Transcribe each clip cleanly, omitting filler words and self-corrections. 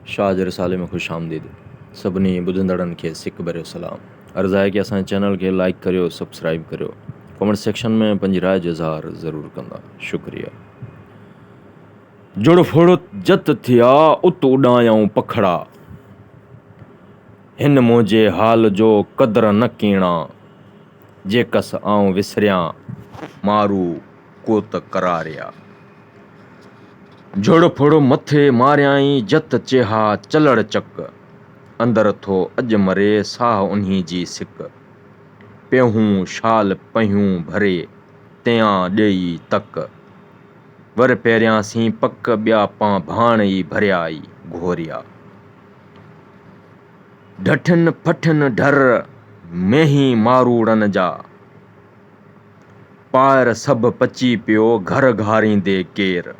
शाह जे रिसाले में ख़ुशि आमदीद। सभिनी ॿुधंदड़नि खे सिक भरियो सलाम। अर्ज़ु आहे कि असांजे चैनल खे लाइक करियो, सब्सक्राइब करियो, कमेंट सेक्शन में पंहिंजी राय जो इज़हार ज़रूरु कंदा। शुक्रिया। जुड़ फुड़ जत थिया उत उॾायऊं पखड़ा, हिन मुंहिंजे हाल जो क़दुरु न कीणा, जेकसि आऊं विसरियां मारू को त करारिया। जुड़ फुड़ मथे मारियाई जत चेहा चलड़ चक, अंदर थो अॼु मरे साह उन्ही जी सिक। पियहूं शाल पयूं भरे तियां ॾेई तक, वर पहिरियां सी पक ॿिया पां भाण ई भरियाई घोरिया। ढठिन फठिन ढर मेही मारूड़न जा, पार सभु पची पियो घर घारींदे केर।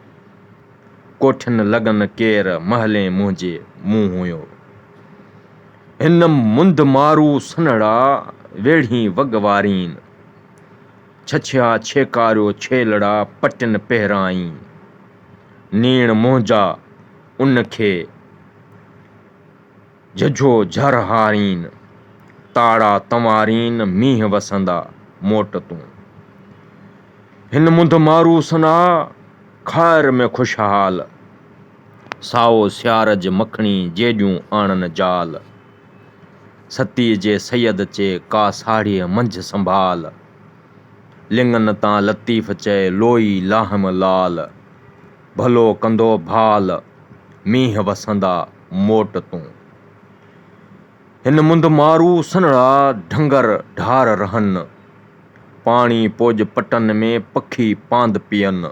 कोठिन लॻन केर महले मुंहिंजे मुंहुं हुयो, हिन मुंद मारू सनड़ा वेढ़ी वॻवारीन। छछिया छेकारियो छेलड़ा पटिन पहिराईं, नीण मुंहिंजा उनखे झझो झर हारीन। ताड़ा तंवारीन मींहं वसंदा मोट तूं, हिन मुंद मारू सना खार में खुशहाल। साओ सियार जी मखणी जेॾियूं आणन जाल, सती जे सैयद चे का साड़ीअ मंझ संभाल। लिङन तां लतीफ़ चए लोई लाहम लाल, भलो कंदो भाल मींहं वसंदा मोट तूं। हिन मुंद मारू सनड़ा ढंगर ढार रहन, पाणी पोज पटन में पखी पांद पियन।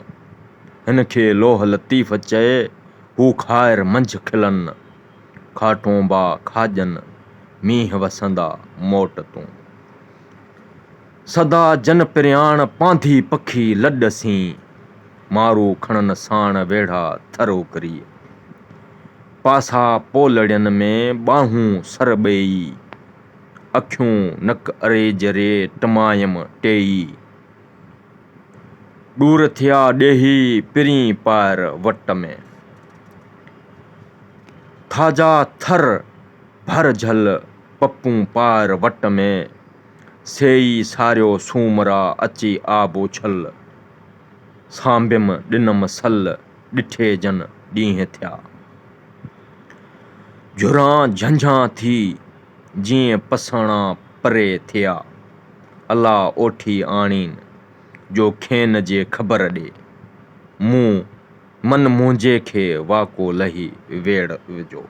हिनखे लोह लतीफ़ चए हू खायर मंझ खिलन, खाटूं बा खाजन मींहं वसंदा मोट तूं। सदा जन पिरियाण पांधी पखी लॾ सी, मारू खणन साण वेढ़ा थर उकरी। पासा पोलड़ियन में ॿाहूं सर ॿेई, अखियूं नक अरेज रे टमायम टेई। दूर थिया ॾेही पिरी पार वट में, थाजा थर भर झल पप्पूं पार वट में। सेई सारियो सूमरा अची आब उछल, सांभियम ॾिनम सल ॾिठे जन ॾींहं थिया। झुरां झंझां थी जीअं पसणा परे थिया, अला ओठी आणीन जो खेन जे ख़बर ॾे। मूं मन मुंहिंजे खे वाको लही वेड़ विझो।